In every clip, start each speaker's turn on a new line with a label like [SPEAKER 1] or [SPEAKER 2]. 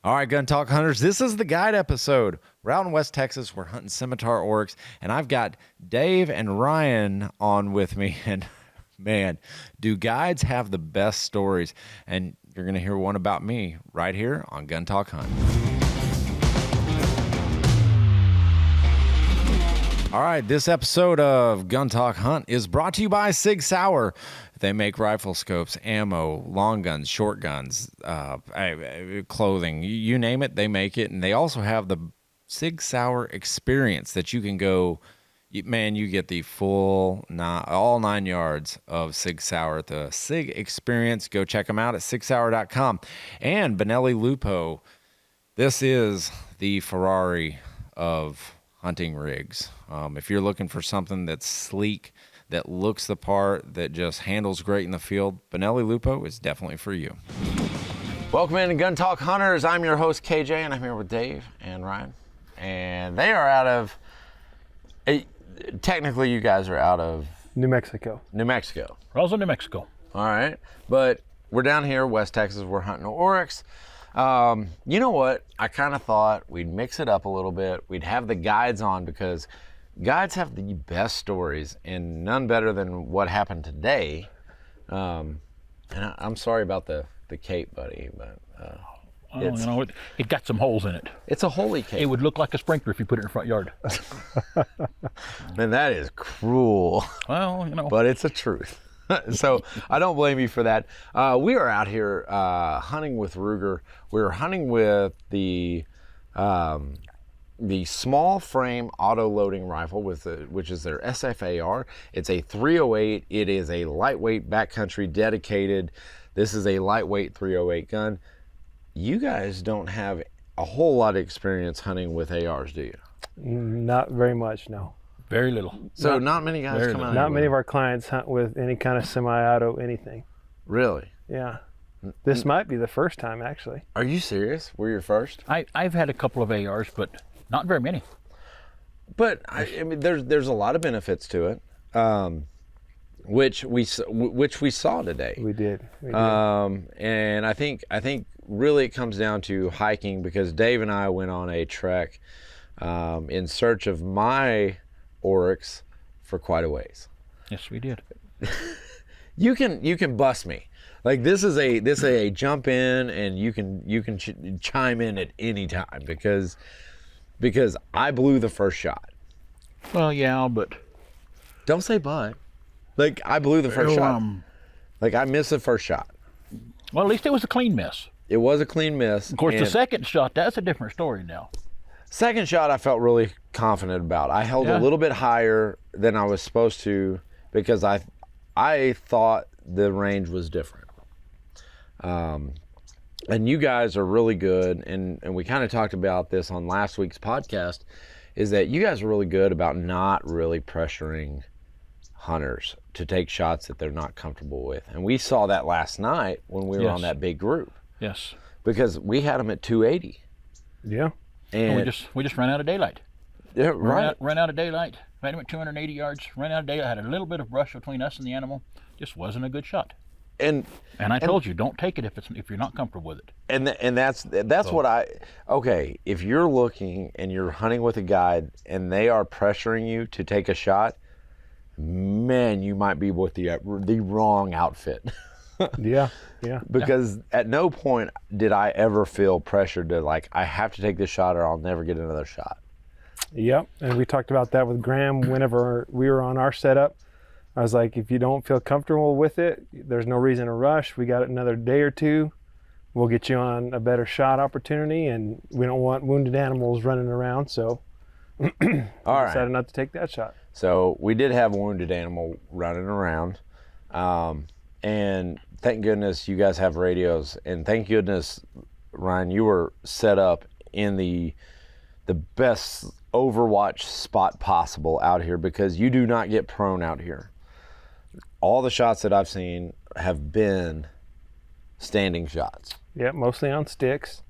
[SPEAKER 1] All right, Gun Talk Hunters, this is the guide episode. We're out in West Texas. We're hunting scimitar oryx, and I've got Dave and Ryan on with me. And man, do guides have the best stories? And you're going to hear one about me right here on Gun Talk Hunt. All right, this episode of Gun Talk Hunt is brought to you by SAUER. They make rifle scopes, ammo, long guns, short guns, clothing, you name it, they make it. And they also have the SAUER experience that you can go, man, you get the full, all 9 yards of SAUER. The SIG experience, go check them out at SIGSAUER.com. And Benelli Lupo, this is the Ferrari of hunting rigs. If you're looking for something that's sleek, that looks the part, that just handles great in the field, Benelli Lupo is definitely for you. Welcome in to Gun Talk Hunters. I'm your host, KJ, and I'm here with Dave and Ryan. And they are out of, technically you guys are out of
[SPEAKER 2] New Mexico.
[SPEAKER 1] New Mexico.
[SPEAKER 3] Also New Mexico.
[SPEAKER 1] All right. But we're down here, West Texas. We're hunting oryx. You know what? I kind of thought we'd mix it up a little bit. We'd have the guides on because guides have the best stories, and none better than what happened today. And I'm sorry about the cape, buddy, but
[SPEAKER 3] it got some holes in it.
[SPEAKER 1] It's a holy cape.
[SPEAKER 3] It would look like a sprinkler if you put it in the front yard.
[SPEAKER 1] Man, that is cruel.
[SPEAKER 3] Well,
[SPEAKER 1] but it's the truth. So I don't blame you for that. We are out here hunting with Ruger. We're hunting with the small frame auto loading rifle which is their SAUER. It's a 308. It is a lightweight backcountry dedicated. This is a lightweight 308 gun. You guys don't have a whole lot of experience hunting with ARs, do you?
[SPEAKER 2] Not very much, no.
[SPEAKER 3] Very little.
[SPEAKER 1] So not many guys come out.
[SPEAKER 2] Not many of our clients hunt with any kind of semi-auto anything.
[SPEAKER 1] Really?
[SPEAKER 2] Yeah. This might be the first time, actually.
[SPEAKER 1] Are you serious? We're your first?
[SPEAKER 3] I've had a couple of ARs, but not very many.
[SPEAKER 1] But I mean, there's a lot of benefits to it, which we saw today.
[SPEAKER 2] We did.
[SPEAKER 1] And I think really it comes down to hiking, because Dave and I went on a trek in search of my oryx for quite a ways.
[SPEAKER 3] Yes, we did.
[SPEAKER 1] You can bust me. Like this is a jump in, and you can chime in at any time because I blew the first shot.
[SPEAKER 3] Well, yeah, but
[SPEAKER 1] don't say but. Like I blew the first shot. Like I missed the first shot.
[SPEAKER 3] Well, at least it was a clean miss.
[SPEAKER 1] It was a clean miss.
[SPEAKER 3] Of course, the second shot, that's a different story now.
[SPEAKER 1] Second shot, I felt really confident about. I held a little bit higher than I was supposed to because I thought the range was different. And you guys are really good, and we kind of talked about this on last week's podcast, is that you guys are really good about not really pressuring hunters to take shots that they're not comfortable with. And we saw that last night when we were on that big group.
[SPEAKER 3] Yes.
[SPEAKER 1] Because we had them at 280.
[SPEAKER 2] Yeah.
[SPEAKER 3] And we just ran out of daylight.
[SPEAKER 1] Yeah, right.
[SPEAKER 3] Ran out of daylight. Ran him at 280 yards. Ran out of daylight. Had a little bit of brush between us and the animal. Just wasn't a good shot. And I told you, don't take it if you're not comfortable with it.
[SPEAKER 1] And that's what if you're looking and you're hunting with a guide and they are pressuring you to take a shot, man, you might be with the wrong outfit.
[SPEAKER 2] Yeah.
[SPEAKER 1] Because at no point did I ever feel pressured to I have to take this shot or I'll never get another shot.
[SPEAKER 2] Yep, and we talked about that with Graham whenever we were on our setup. I was like, if you don't feel comfortable with it, there's no reason to rush. We got another day or two. We'll get you on a better shot opportunity, and we don't want wounded animals running around, so we decided not to take that shot.
[SPEAKER 1] So we did have a wounded animal running around, and thank goodness you guys have radios, and thank goodness, Ryan, you were set up in the best overwatch spot possible out here, because you do not get prone out here. All the shots that I've seen have been standing shots.
[SPEAKER 2] Yeah, mostly on sticks.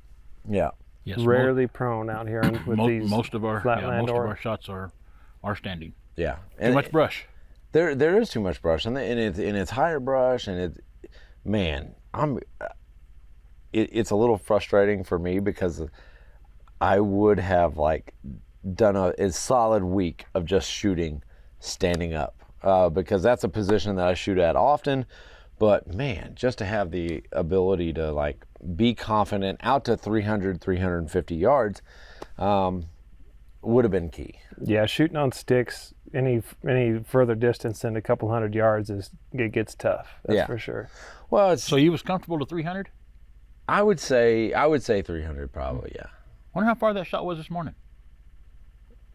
[SPEAKER 1] Yeah.
[SPEAKER 3] Yes,
[SPEAKER 2] rarely prone out here with these
[SPEAKER 3] most of our shots are standing.
[SPEAKER 1] Yeah.
[SPEAKER 3] Too much brush.
[SPEAKER 1] There is too much brush, and it's higher brush, and man, it's a little frustrating for me because I would have like done a solid week of just shooting standing up because that's a position that I shoot at often. But man, just to have the ability to like be confident out to 300, 350 yards would have been key.
[SPEAKER 2] Yeah, shooting on sticks any further distance than a couple hundred yards it gets tough. That's for sure.
[SPEAKER 1] Well,
[SPEAKER 3] so you was comfortable to 300?
[SPEAKER 1] I would say 300 probably. Yeah.
[SPEAKER 3] Wonder how far that shot was this morning.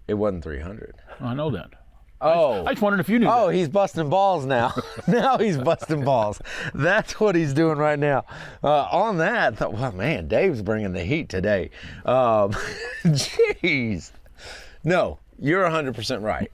[SPEAKER 1] It wasn't 300.
[SPEAKER 3] I know that.
[SPEAKER 1] Oh,
[SPEAKER 3] I just wondered if you knew.
[SPEAKER 1] Oh,
[SPEAKER 3] that.
[SPEAKER 1] He's busting balls now. Now he's busting balls. That's what he's doing right now. On that, well, man, Dave's bringing the heat today. Jeez. No, you're 100% right.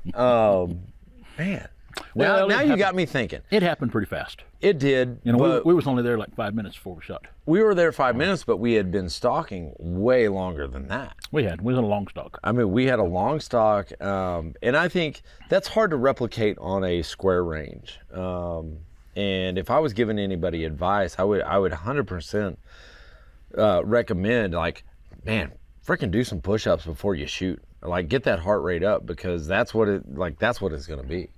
[SPEAKER 1] Man. Now you got me thinking.
[SPEAKER 3] It happened pretty fast.
[SPEAKER 1] It did.
[SPEAKER 3] You know, we was only there like 5 minutes before we shot.
[SPEAKER 1] We were there 5 minutes, but we had been stalking way longer than that.
[SPEAKER 3] We was in a long stalk.
[SPEAKER 1] I mean, we had a long stalk, and I think that's hard to replicate on a square range. And if I was giving anybody advice, I would 100% recommend, like, man, freaking do some push-ups before you shoot. Like, get that heart rate up because that's what it's going to be.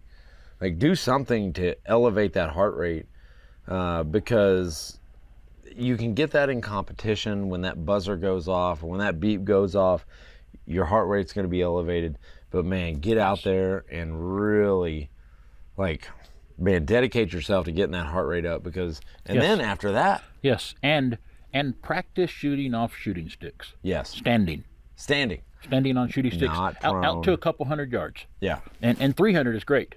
[SPEAKER 1] Like, do something to elevate that heart rate because you can get that in competition when that buzzer goes off or when that beep goes off, your heart rate's going to be elevated. But, man, get out there and really, like, man, dedicate yourself to getting that heart rate up because, and then after that.
[SPEAKER 3] Yes, and practice shooting off shooting sticks.
[SPEAKER 1] Yes.
[SPEAKER 3] Standing on shooting sticks out to a couple hundred yards.
[SPEAKER 1] Yeah.
[SPEAKER 3] And 300 is great.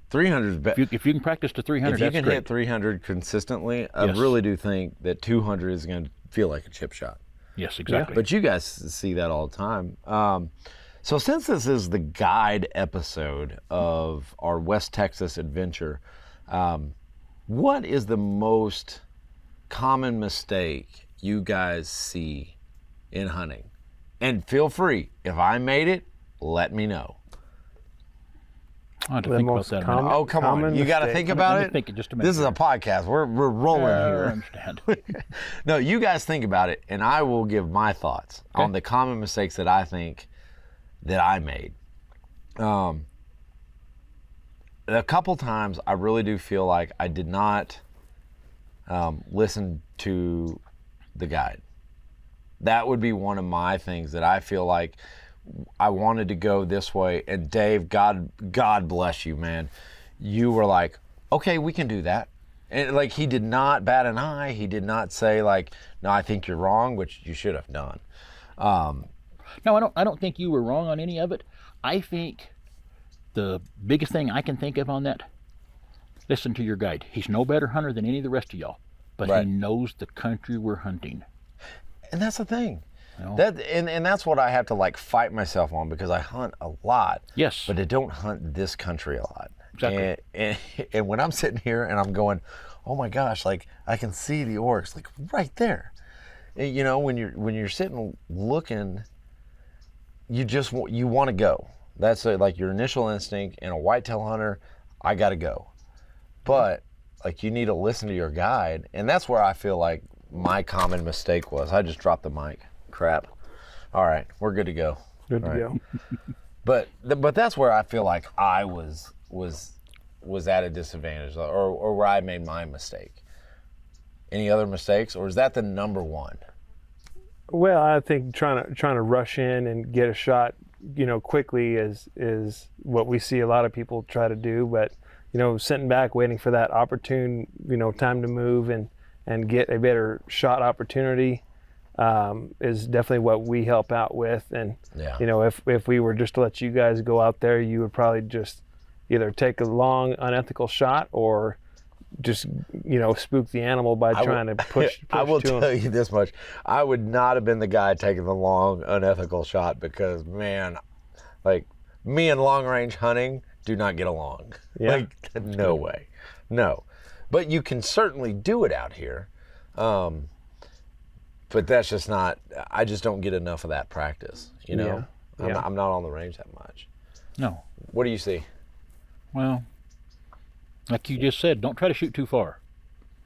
[SPEAKER 1] 300 is better.
[SPEAKER 3] If you can practice to 300,
[SPEAKER 1] if you
[SPEAKER 3] that's
[SPEAKER 1] can
[SPEAKER 3] great.
[SPEAKER 1] hit 300 consistently, I really do think that 200 is going to feel like a chip shot.
[SPEAKER 3] Yes, exactly.
[SPEAKER 1] But you guys see that all the time. So since this is the guide episode of our West Texas adventure, what is the most common mistake you guys see in hunting? And feel free, if I made it, let me know.
[SPEAKER 3] I have to think about that.
[SPEAKER 1] Oh, come on. You got to think about it?
[SPEAKER 3] Think just a minute.
[SPEAKER 1] This is a podcast. We're rolling here.
[SPEAKER 3] I understand.
[SPEAKER 1] No, you guys think about it, and I will give my thoughts on the common mistakes that I think that I made. A couple times, I really do feel like I did not listen to the guide. That would be one of my things that I feel like I wanted to go this way. And Dave, God bless you, man. You were like, okay, we can do that. And like, he did not bat an eye. He did not say like, no, I think you're wrong, which you should have done.
[SPEAKER 3] No, I don't think you were wrong on any of it. I think the biggest thing I can think of on that, listen to your guide. He's no better hunter than any of the rest of y'all, but he knows the country we're hunting.
[SPEAKER 1] And that's the thing.
[SPEAKER 3] You know?
[SPEAKER 1] And that's what I have to like fight myself on because I hunt a lot.
[SPEAKER 3] Yes.
[SPEAKER 1] But I don't hunt this country a lot.
[SPEAKER 3] Exactly.
[SPEAKER 1] And when I'm sitting here and I'm going, oh my gosh, like I can see the oryx like right there. And, you know, when you're sitting looking, you want to go. That's like your initial instinct. And a whitetail hunter, I got to go. But like you need to listen to your guide, and that's where I feel like my common mistake was. I just dropped the mic. Crap. All right, we're good to go.
[SPEAKER 2] Good to go.
[SPEAKER 1] But that's where I feel like I was at a disadvantage, or where I made my mistake. Any other mistakes, or is that the number one?
[SPEAKER 2] Well, I think trying to rush in and get a shot, you know, quickly is what we see a lot of people try to do. But you know, sitting back, waiting for that opportune, you know, time to move and get a better shot opportunity is definitely what we help out with. And you know, if we were just to let you guys go out there, you would probably just either take a long unethical shot or just, you know, spook the animal by trying to push
[SPEAKER 1] I will
[SPEAKER 2] to
[SPEAKER 1] tell
[SPEAKER 2] him.
[SPEAKER 1] you this much. I would not have been the guy taking the long unethical shot because, man, like me and long range hunting do not get along.
[SPEAKER 2] Yeah.
[SPEAKER 1] Like, no way. No. But you can certainly do it out here. But that's just not, I just don't get enough of that practice, you know?
[SPEAKER 2] Yeah.
[SPEAKER 1] I'm not on the range that much.
[SPEAKER 3] No.
[SPEAKER 1] What do you see?
[SPEAKER 3] Well, like you just said, don't try to shoot too far.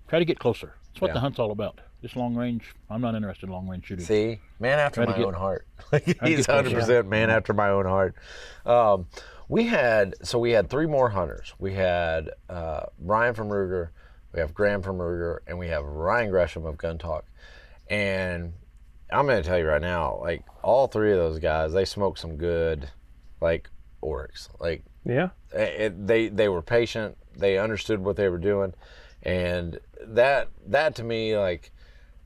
[SPEAKER 3] Try to get closer. That's what the hunt's all about. this long range, I'm not interested in long range shooting.
[SPEAKER 1] See, man after my own heart. He's
[SPEAKER 3] get
[SPEAKER 1] 100% man after my own heart. We had 3 more hunters. We had Ryan from Ruger, we have Graham from Ruger, and we have Ryan Gresham of Gun Talk. And I'm going to tell you right now, like, all 3 of those guys, they smoked some good, like, oryx. Like,
[SPEAKER 2] Yeah.
[SPEAKER 1] They were patient. They understood what they were doing, and that to me, like,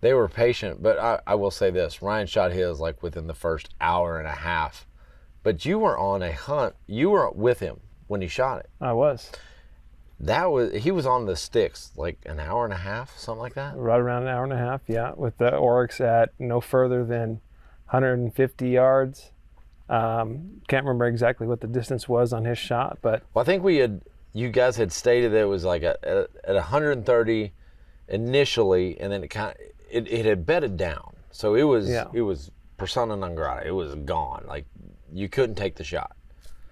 [SPEAKER 1] they were patient. But I will say this: Ryan shot his like within the first hour and a half. But you were on a hunt. You were with him when he shot it.
[SPEAKER 2] I was.
[SPEAKER 1] He was on the sticks like an hour and a half, something like that.
[SPEAKER 2] Right around an hour and a half, yeah, with the oryx at no further than 150 yards. Can't remember exactly what the distance was on his shot, but
[SPEAKER 1] Well, I think you guys had stated that it was like at 130 initially, and then it had bedded down. So it was persona non grata. It was gone. Like, you couldn't take the shot.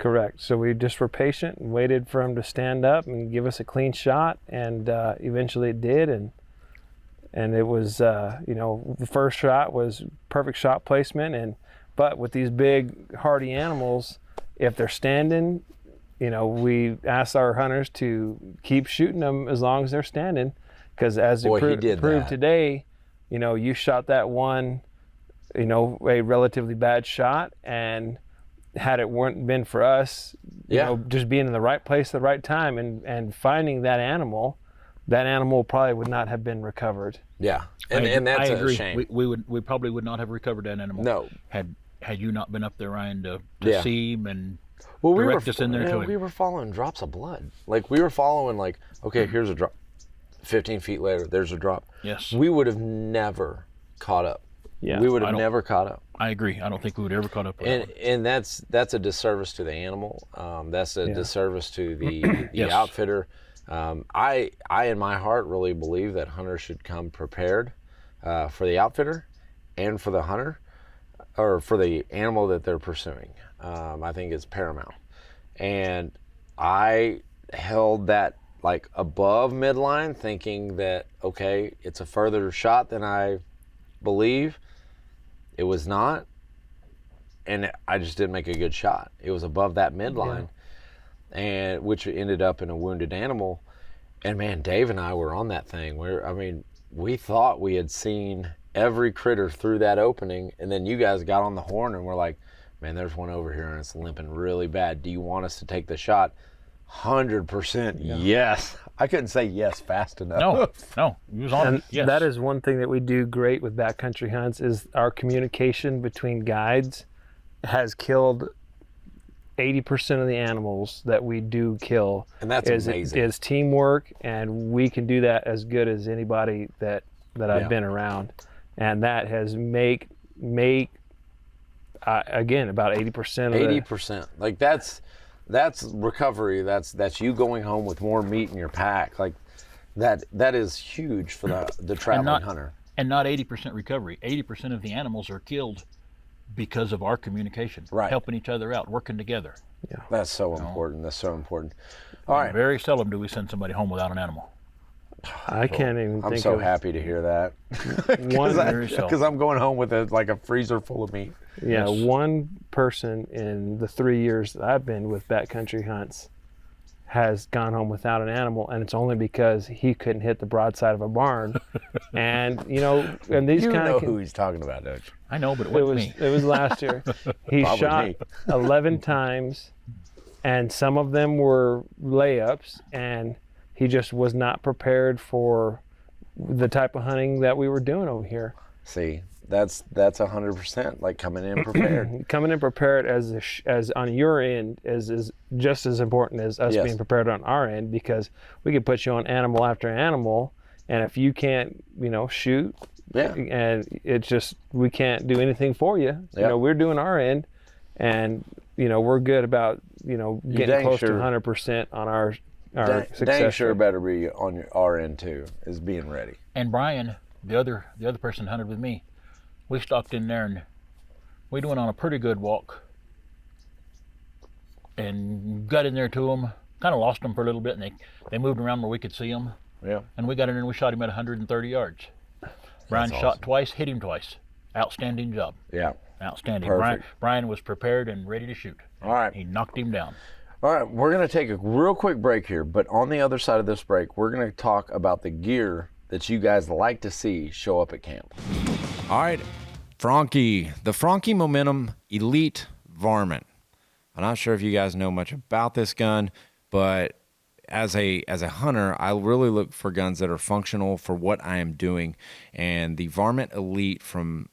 [SPEAKER 2] correct. So we just were patient and waited for him to stand up and give us a clean shot, and eventually it did, and it was the first shot was perfect shot placement, but with these big hardy animals, if they're standing, we ask our hunters to keep shooting them as long as they're standing, because as
[SPEAKER 1] Boy,
[SPEAKER 2] it
[SPEAKER 1] he did
[SPEAKER 2] proved
[SPEAKER 1] that.
[SPEAKER 2] today, you shot that one, a relatively bad shot, and had it weren't been for us, just being in the right place at the right time and finding that animal probably would not have been recovered.
[SPEAKER 1] Yeah, and that's
[SPEAKER 3] I
[SPEAKER 1] a
[SPEAKER 3] agree.
[SPEAKER 1] shame.
[SPEAKER 3] We probably would not have recovered that animal.
[SPEAKER 1] No.
[SPEAKER 3] Had you not been up there, Ryan, to
[SPEAKER 1] Yeah.
[SPEAKER 3] see him and
[SPEAKER 1] Well,
[SPEAKER 3] direct us in there to him.
[SPEAKER 1] we were following drops of blood. Like, we were following, like, okay, here's a drop. 15 feet later, there's a drop.
[SPEAKER 3] Yes.
[SPEAKER 1] We would have never caught up.
[SPEAKER 2] Yeah.
[SPEAKER 1] We would have never caught up.
[SPEAKER 3] I agree. I don't think we would ever caught up with that one.
[SPEAKER 1] And that's a disservice to the animal. That's a disservice to the
[SPEAKER 3] Yes.
[SPEAKER 1] outfitter. I in my heart really believe that hunters should come prepared for the outfitter and for the hunter, or for the animal that they're pursuing. I think it's paramount. And I held that like above midline, thinking that, okay, it's a further shot than I believe. It was not, and I just didn't make a good shot. It was above that midline, and which ended up in a wounded animal. And man, Dave and I were on that thing. We thought we had seen every critter through that opening, and then you guys got on the horn and we're like, man, there's one over here and it's limping really bad. Do you want us to take the shot? 100% yes. I couldn't say yes fast enough.
[SPEAKER 3] No, he was on.
[SPEAKER 2] And
[SPEAKER 3] it. Yes.
[SPEAKER 2] that is one thing that we do great with Backcountry Hunts, is our communication between guides has killed 80% of the animals that we do kill.
[SPEAKER 1] And that's amazing.
[SPEAKER 2] Is teamwork, and we can do that as good as anybody that I've been around. And that has make again, about 80% of
[SPEAKER 1] 80%. Like, that's recovery. That's you going home with more meat in your pack. Like, that is huge for the traveling hunter.
[SPEAKER 3] And not 80% recovery. 80% of the animals are killed because of our communication,
[SPEAKER 1] Right.
[SPEAKER 3] helping each other out, working together.
[SPEAKER 1] That's so important. That's so important. All right.
[SPEAKER 3] Very seldom do we send somebody home without an animal.
[SPEAKER 2] I can't even
[SPEAKER 1] I'm
[SPEAKER 2] think
[SPEAKER 1] so
[SPEAKER 2] of
[SPEAKER 1] happy to hear that.
[SPEAKER 2] one.
[SPEAKER 1] Because I'm going home with a freezer full of meat.
[SPEAKER 2] Yeah,
[SPEAKER 3] Yes.
[SPEAKER 2] one person in the 3 years that I've been with Backcountry Hunts has gone home without an animal, and it's only because he couldn't hit the broadside of a barn. And and these
[SPEAKER 1] You
[SPEAKER 2] kind
[SPEAKER 1] know
[SPEAKER 2] of
[SPEAKER 1] who he's talking about, don't you?
[SPEAKER 3] I know, but it
[SPEAKER 2] it
[SPEAKER 3] wasn't
[SPEAKER 2] was
[SPEAKER 3] me.
[SPEAKER 2] it was last year. He
[SPEAKER 1] Probably
[SPEAKER 2] shot
[SPEAKER 1] me.
[SPEAKER 2] 11 times, and some of them were layups, and he just was not prepared for the type of hunting that we were doing over here.
[SPEAKER 1] See, that's 100%, like, coming in prepared.
[SPEAKER 2] Coming in prepared as on your end is just as important as us
[SPEAKER 1] Yes.
[SPEAKER 2] being prepared on our end, because we could put you on animal after animal, and if you can't shoot,
[SPEAKER 1] Yeah.
[SPEAKER 2] and it's just, we can't do anything for you.
[SPEAKER 1] Yeah.
[SPEAKER 2] We're doing our end, and we're good about getting
[SPEAKER 1] dang
[SPEAKER 2] close
[SPEAKER 1] sure-
[SPEAKER 2] to 100% on our
[SPEAKER 1] Dang
[SPEAKER 2] success
[SPEAKER 1] sure
[SPEAKER 2] rate.
[SPEAKER 1] better be on our end too, is being ready.
[SPEAKER 3] And Brian, the other person hunted with me, we stopped in there and we went on a pretty good walk and got in there to them. Kind of lost them for a little bit, and they moved around where we could see them.
[SPEAKER 1] Yeah.
[SPEAKER 3] And we got in there and we shot him at 130 yards. Brian
[SPEAKER 1] That's
[SPEAKER 3] shot
[SPEAKER 1] awesome.
[SPEAKER 3] twice, hit him twice. Outstanding job.
[SPEAKER 1] Yeah.
[SPEAKER 3] Outstanding.
[SPEAKER 1] Perfect.
[SPEAKER 3] Brian was prepared and ready to shoot.
[SPEAKER 1] All right.
[SPEAKER 3] He knocked him down.
[SPEAKER 1] All right, we're going to take a real quick break here, but on the other side of this break, we're going to talk about the gear that you guys like to see show up at camp. All right, Franchi, the Franchi Momentum Elite Varmint. I'm not sure if you guys know much about this gun, but as a hunter, I really look for guns that are functional for what I am doing, and the Varmint Elite from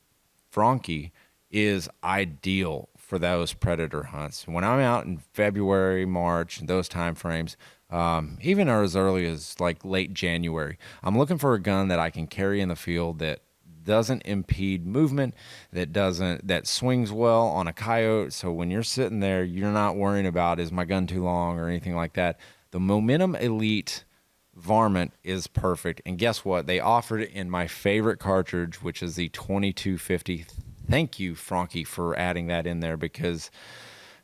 [SPEAKER 1] Franchi is ideal for those predator hunts. When I'm out in February, March, those time frames, even as early as like late January, I'm looking for a gun that I can carry in the field that doesn't impede movement, that swings well on a coyote. So when you're sitting there, you're not worrying about, is my gun too long or anything like that. The Momentum Elite Varmint is perfect. And guess what? They offered it in my favorite cartridge, which is the 2250. Thank you, Franchi, for adding that in there because,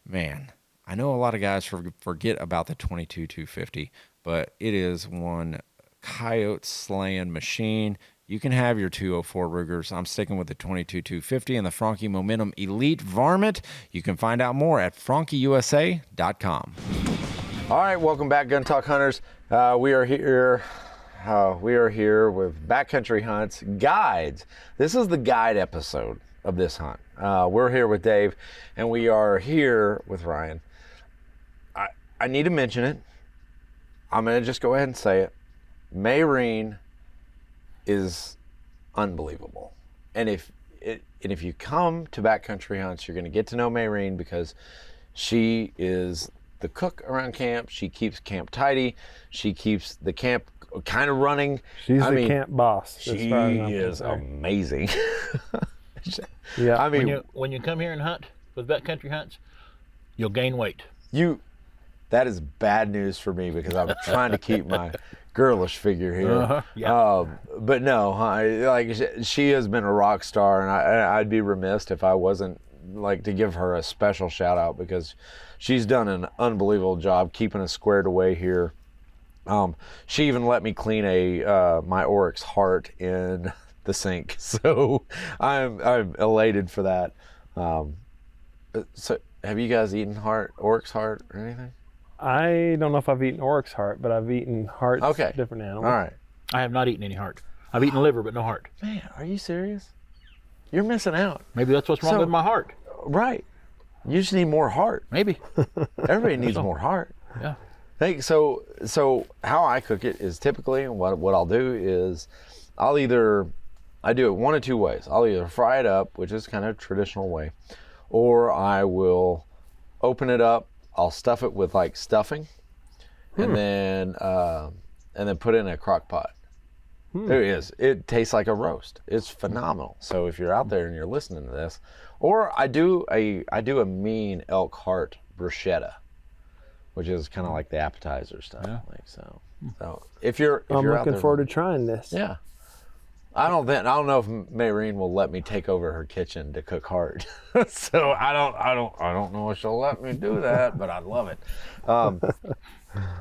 [SPEAKER 1] man, I know a lot of guys forget about the 22-250, but it is one coyote slaying machine. You can have your 204 Rugers. I'm sticking with the 22-250 and the Franchi Momentum Elite Varmint. You can find out more at franchiusa.com. All right, welcome back, Gun Talk Hunters. We are here with Backcountry Hunts guides. This is the guide episode of this hunt. We're here with Dave, and we are here with Ryan. I need to mention it. I'm going to just go ahead and say it. Mayreen is unbelievable. And if you come to Backcountry Hunts, you're going to get to know Mayreen because she is the cook around camp. She keeps camp tidy. She keeps the camp kind of running.
[SPEAKER 2] She's the camp boss.
[SPEAKER 1] She is amazing.
[SPEAKER 2] Yeah.
[SPEAKER 1] I mean,
[SPEAKER 3] when you come here and hunt with Backcountry Hunts, you'll gain weight.
[SPEAKER 1] That is bad news for me because I'm trying to keep my girlish figure here.
[SPEAKER 3] Yeah.
[SPEAKER 1] But no, she has been a rock star, and I'd be remiss if I wasn't to give her a special shout out because she's done an unbelievable job keeping us squared away here. She even let me clean my Oryx heart in the sink, so I'm elated for that. So have you guys eaten Oryx heart or anything?
[SPEAKER 2] I don't know if I've eaten Oryx heart, but I've eaten hearts of different animals.
[SPEAKER 1] All right.
[SPEAKER 3] I have not eaten any heart. I've eaten liver, but no heart.
[SPEAKER 1] Man, are you serious? You're missing out.
[SPEAKER 3] Maybe that's what's wrong with my heart.
[SPEAKER 1] Right. You just need more heart.
[SPEAKER 3] Maybe.
[SPEAKER 1] Everybody needs more heart.
[SPEAKER 3] Yeah.
[SPEAKER 1] Hey, so how I cook it is typically what I'll do is I do it one of two ways. I'll either fry it up, which is kind of a traditional way, or I will open it up. I'll stuff it with stuffing, and then put it in a crock pot. It tastes like a roast. It's phenomenal. So if you're out there and you're listening to this, or I do a mean elk heart bruschetta, which is kind of like the appetizer stuff.
[SPEAKER 3] Yeah.
[SPEAKER 1] So if you're
[SPEAKER 2] I'm
[SPEAKER 1] out
[SPEAKER 2] looking
[SPEAKER 1] there,
[SPEAKER 2] forward to trying this.
[SPEAKER 1] Yeah. I don't know if Mayreen will let me take over her kitchen to cook heart. So I don't know if she'll let me do that, but I'd love it.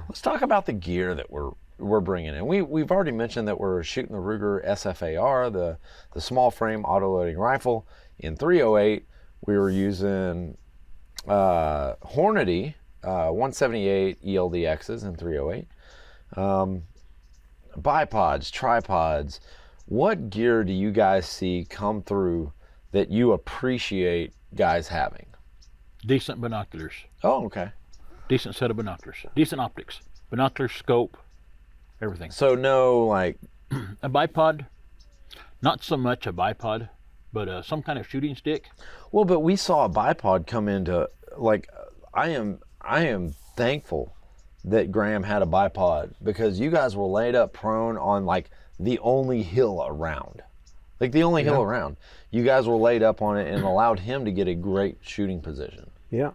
[SPEAKER 1] Let's talk about the gear that we're bringing in. We've already mentioned that we're shooting the Ruger SFAR, the small frame auto-loading rifle in 308. We were using Hornady 178 ELDXs in 308. Bipods, tripods. What gear do you guys see come through that you appreciate guys having?
[SPEAKER 3] Decent binoculars.
[SPEAKER 1] Oh, okay.
[SPEAKER 3] Decent set of binoculars. Decent optics. Binoculars, scope, everything.
[SPEAKER 1] So no
[SPEAKER 3] a bipod, not so much a bipod, but some kind of shooting stick.
[SPEAKER 1] Well, but we saw a bipod come into I am thankful that Graham had a bipod because you guys were laid up prone on the only hill around. Hill around. You guys were laid up on it and allowed him to get a great shooting position.
[SPEAKER 2] Yeah.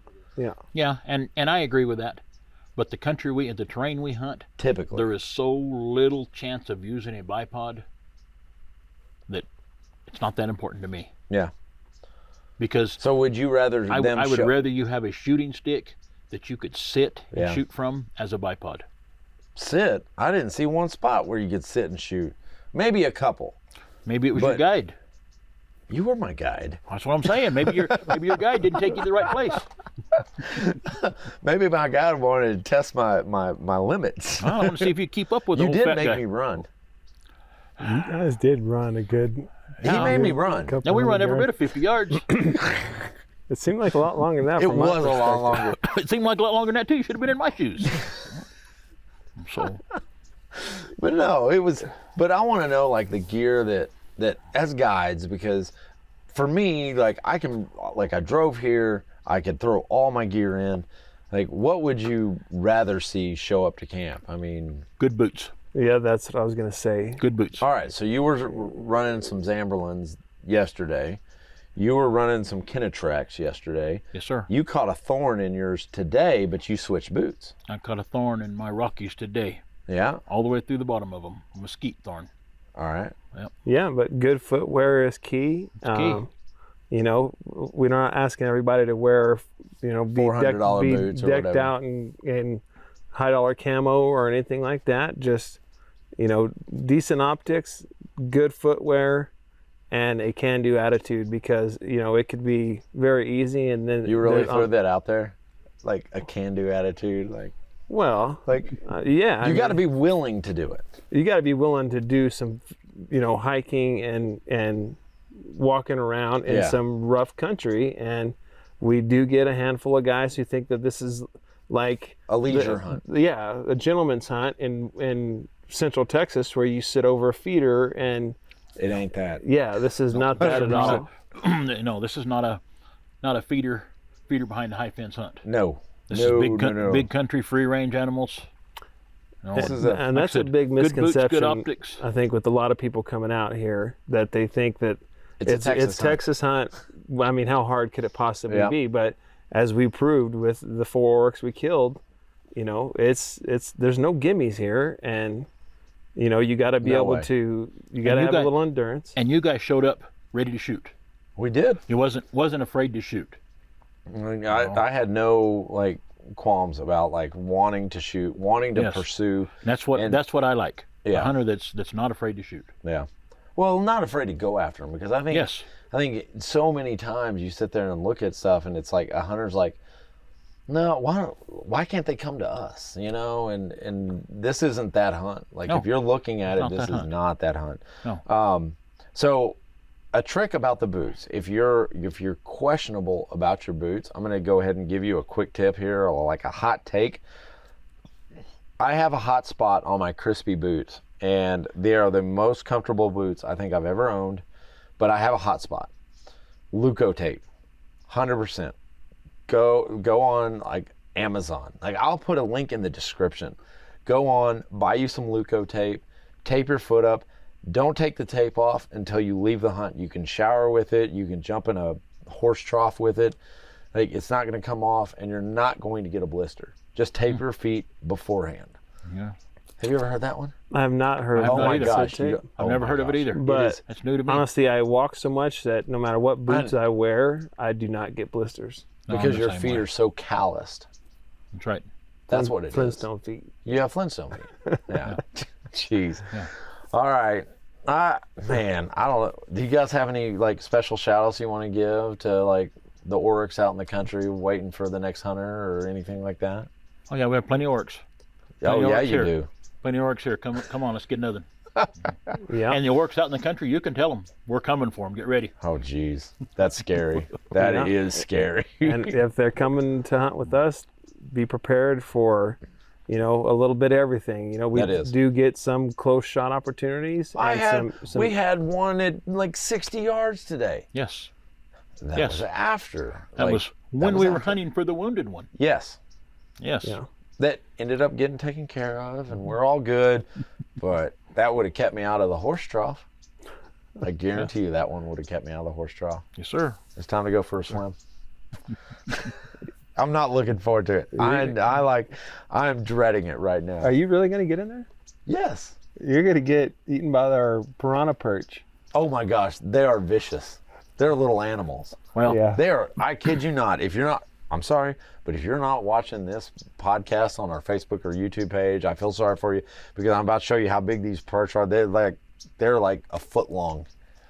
[SPEAKER 3] Yeah, and I agree with that. But the terrain we hunt,
[SPEAKER 1] typically
[SPEAKER 3] there is so little chance of using a bipod that it's not that important to me.
[SPEAKER 1] Yeah.
[SPEAKER 3] Because
[SPEAKER 1] so would you rather
[SPEAKER 3] I would rather you have a shooting stick that you could sit and shoot from as a bipod.
[SPEAKER 1] Sit? I didn't see one spot where you could sit and shoot. Maybe a couple.
[SPEAKER 3] Maybe it was your
[SPEAKER 4] But-
[SPEAKER 3] guide.
[SPEAKER 4] You were my guide.
[SPEAKER 3] That's what I'm saying. Maybe your guide didn't take you to the right place.
[SPEAKER 4] Maybe my guide wanted to test my limits.
[SPEAKER 3] I want to see if you keep up with the
[SPEAKER 4] You
[SPEAKER 3] old
[SPEAKER 4] did
[SPEAKER 3] fat
[SPEAKER 4] make
[SPEAKER 3] guy.
[SPEAKER 4] me run.
[SPEAKER 2] You guys did run a good.
[SPEAKER 4] He made me run.
[SPEAKER 2] couple
[SPEAKER 3] Now we run every
[SPEAKER 2] hundred
[SPEAKER 3] bit of 50 yards.
[SPEAKER 2] It seemed like a lot longer than that.
[SPEAKER 4] It
[SPEAKER 2] from my
[SPEAKER 4] was a lot
[SPEAKER 2] perspective.
[SPEAKER 4] longer.
[SPEAKER 3] It seemed like a lot longer than that too. You should have been in my shoes. So
[SPEAKER 4] But no, it was. But I want to know like the gear that as guides, because for me, like I drove here, I could throw all my gear in. Like, what would you rather see show up to camp? I mean,
[SPEAKER 3] good boots.
[SPEAKER 2] Yeah, that's what I was gonna say.
[SPEAKER 3] Good boots.
[SPEAKER 4] all right. So you were running some Zamberlins yesterday. You were running some Kinetrex yesterday.
[SPEAKER 3] Yes, sir.
[SPEAKER 4] You caught a thorn in yours today, but you switched boots.
[SPEAKER 3] I caught a thorn in my Rockies today,
[SPEAKER 4] Yeah.
[SPEAKER 3] all the way through the bottom of them. A mesquite thorn.
[SPEAKER 4] All right.
[SPEAKER 2] Yeah, but good footwear is key.
[SPEAKER 3] key.
[SPEAKER 2] You know, we're not asking everybody to wear, be
[SPEAKER 4] $400 boots or
[SPEAKER 2] decked
[SPEAKER 4] whatever.
[SPEAKER 2] out in high dollar camo or anything like that. Just, decent optics, good footwear, and a can-do attitude, because it could be very easy, and then
[SPEAKER 4] You really threw that out there, like a can-do attitude, like
[SPEAKER 2] yeah.
[SPEAKER 4] you got to be willing to do it.
[SPEAKER 2] You got to be willing to do some, hiking and walking around in
[SPEAKER 4] Yeah.
[SPEAKER 2] some rough country. And we do get a handful of guys who think that this is like
[SPEAKER 4] A leisure hunt.
[SPEAKER 2] Yeah, a gentleman's hunt in Central Texas, where you sit over a feeder, and
[SPEAKER 4] It ain't that.
[SPEAKER 2] yeah, this is not that at all.
[SPEAKER 3] No, this is not a feeder behind the high fence hunt.
[SPEAKER 4] No.
[SPEAKER 3] This
[SPEAKER 4] no,
[SPEAKER 3] is
[SPEAKER 4] no.
[SPEAKER 3] big country free range animals.
[SPEAKER 4] This is a-
[SPEAKER 2] And
[SPEAKER 3] like I
[SPEAKER 2] that's a
[SPEAKER 3] said,
[SPEAKER 2] big
[SPEAKER 3] good boots,
[SPEAKER 2] misconception.
[SPEAKER 3] good optics.
[SPEAKER 2] I think with a lot of people coming out here, that they think that
[SPEAKER 4] It's a Texas hunt.
[SPEAKER 2] Texas hunt. I mean, how hard could it possibly
[SPEAKER 4] Yeah.
[SPEAKER 2] be? But as we proved with the 4 orcs we killed, it's there's no gimmies here, and you got to be
[SPEAKER 4] No
[SPEAKER 2] able
[SPEAKER 4] way.
[SPEAKER 2] to you got to
[SPEAKER 3] you
[SPEAKER 2] have
[SPEAKER 3] got-
[SPEAKER 2] a little endurance.
[SPEAKER 3] And you guys showed up ready to shoot.
[SPEAKER 4] We did.
[SPEAKER 3] You wasn't afraid to shoot.
[SPEAKER 4] I had no like qualms about like wanting to shoot, wanting to
[SPEAKER 3] Yes.
[SPEAKER 4] pursue.
[SPEAKER 3] And that's what I like.
[SPEAKER 4] Yeah.
[SPEAKER 3] A hunter that's not afraid to shoot.
[SPEAKER 4] Yeah. Well, not afraid to go after them, because I think so many times you sit there and look at stuff and it's like a hunter's like, no, why can't they come to us? And this isn't that hunt. Like
[SPEAKER 3] No,
[SPEAKER 4] if you're looking at
[SPEAKER 3] it's
[SPEAKER 4] it,
[SPEAKER 3] not
[SPEAKER 4] this
[SPEAKER 3] that
[SPEAKER 4] is
[SPEAKER 3] hunt.
[SPEAKER 4] not that hunt.
[SPEAKER 3] No.
[SPEAKER 4] So a trick about the boots, if you're questionable about your boots, I'm going to go ahead and give you a quick tip here, or like a hot take. I have a hot spot on my crispy boots, and they are the most comfortable boots I think I've ever owned, but I have a hot spot. Luco tape, 100%. Go on like Amazon. Like I'll put a link in the description. Go on, buy you some Luco tape, tape your foot up. Don't take the tape off until you leave the hunt. You can shower with it. You can jump in a horse trough with it. Like it's not going to come off, and you're not going to get a blister. Just tape your feet beforehand.
[SPEAKER 3] Yeah.
[SPEAKER 4] Have you ever heard that one?
[SPEAKER 2] I have not heard
[SPEAKER 3] I've
[SPEAKER 2] of
[SPEAKER 3] not
[SPEAKER 2] that.
[SPEAKER 3] either.
[SPEAKER 4] gosh,
[SPEAKER 2] tape.
[SPEAKER 4] you-
[SPEAKER 3] I've
[SPEAKER 4] oh
[SPEAKER 3] never
[SPEAKER 4] my
[SPEAKER 3] heard of it
[SPEAKER 4] gosh.
[SPEAKER 3] either.
[SPEAKER 2] But
[SPEAKER 3] That's new to me.
[SPEAKER 2] honestly, I walk so much that no matter what boots I wear, I do not get blisters.
[SPEAKER 3] No, I'm
[SPEAKER 4] Because
[SPEAKER 3] the
[SPEAKER 4] your
[SPEAKER 3] same
[SPEAKER 4] feet
[SPEAKER 3] way.
[SPEAKER 4] are so calloused.
[SPEAKER 3] That's right.
[SPEAKER 4] That's what it is.
[SPEAKER 2] Flintstone feet.
[SPEAKER 4] You have Flintstone feet. Yeah. Jeez.
[SPEAKER 3] Yeah.
[SPEAKER 4] All right. Man, I don't know. Do you guys have any like special shout outs you want to give to like the oryx out in the country waiting for the next hunter or anything like that?
[SPEAKER 3] Oh yeah, we have plenty of orcs.
[SPEAKER 4] Oh
[SPEAKER 3] Plenty of
[SPEAKER 4] yeah,
[SPEAKER 3] orcs
[SPEAKER 4] you
[SPEAKER 3] here.
[SPEAKER 4] do.
[SPEAKER 3] Plenty of orcs here. Come on, let's get another.
[SPEAKER 2] Yeah.
[SPEAKER 3] And the orcs out in the country, you can tell them we're coming for them. Get ready.
[SPEAKER 4] Oh geez, that's scary. That is
[SPEAKER 2] Yeah.
[SPEAKER 4] scary.
[SPEAKER 2] And if they're coming to hunt with us, be prepared for, a little bit of everything. We
[SPEAKER 4] That is.
[SPEAKER 2] do get some close shot opportunities.
[SPEAKER 4] We had one at like 60 yards today.
[SPEAKER 3] Yes.
[SPEAKER 4] That
[SPEAKER 3] Yes.
[SPEAKER 4] was after.
[SPEAKER 3] That
[SPEAKER 4] like,
[SPEAKER 3] was when
[SPEAKER 4] was
[SPEAKER 3] we were
[SPEAKER 4] after.
[SPEAKER 3] hunting for the wounded one.
[SPEAKER 4] Yes.
[SPEAKER 3] Yes.
[SPEAKER 2] Yeah.
[SPEAKER 4] That ended up getting taken care of, and we're all good. But that would have kept me out of the horse trough. I guarantee you that one would have kept me out of the horse trough.
[SPEAKER 3] Yes, sir.
[SPEAKER 4] It's time to go for a swim. I'm not looking forward to it. I'm dreading it right now.
[SPEAKER 2] Are you really going to get in there?
[SPEAKER 4] Yes.
[SPEAKER 2] You're going to get eaten by our piranha perch.
[SPEAKER 4] Oh my gosh, they are vicious. They're little animals.
[SPEAKER 3] Well,
[SPEAKER 2] Yeah.
[SPEAKER 4] They are, I kid you not, if you're not, I'm sorry, but if you're not watching this podcast on our Facebook or YouTube page, I feel sorry for you, because I'm about to show you how big these perch are. They're like they're like a foot long.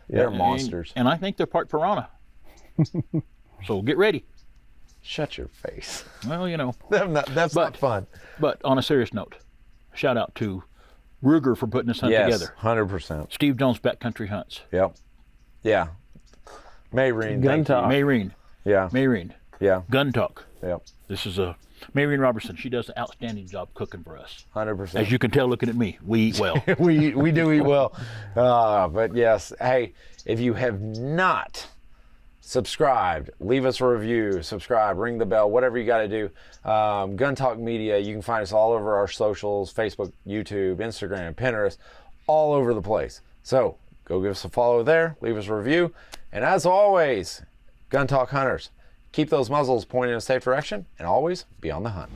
[SPEAKER 4] They're monsters.
[SPEAKER 3] And I think they're part piranha. So get ready.
[SPEAKER 4] Shut your face.
[SPEAKER 3] Well, you know.
[SPEAKER 4] That's not fun.
[SPEAKER 3] But on a serious note, shout out to Ruger for putting this hunt together.
[SPEAKER 4] 100%.
[SPEAKER 3] Steve Jones, Backcountry Hunts.
[SPEAKER 4] Yep. Yeah. Mayreen.
[SPEAKER 2] Gun talk.
[SPEAKER 3] Mayreen.
[SPEAKER 4] Yeah.
[SPEAKER 3] Mayreen.
[SPEAKER 4] Yeah.
[SPEAKER 3] Gun Talk.
[SPEAKER 4] Yep.
[SPEAKER 3] This is Mayreen Robertson. She does an outstanding job cooking for us.
[SPEAKER 4] 100%.
[SPEAKER 3] As you can tell looking at me, we eat well.
[SPEAKER 4] we do eat well. But yes, hey, if you have not subscribed, leave us a review, subscribe, ring the bell, whatever you got to do. Gun Talk Media, you can find us all over our socials, Facebook, YouTube, Instagram, Pinterest, all over the place. So go give us a follow there, leave us a review. And as always, Gun Talk Hunters, keep those muzzles pointing in a safe direction and always be on the hunt.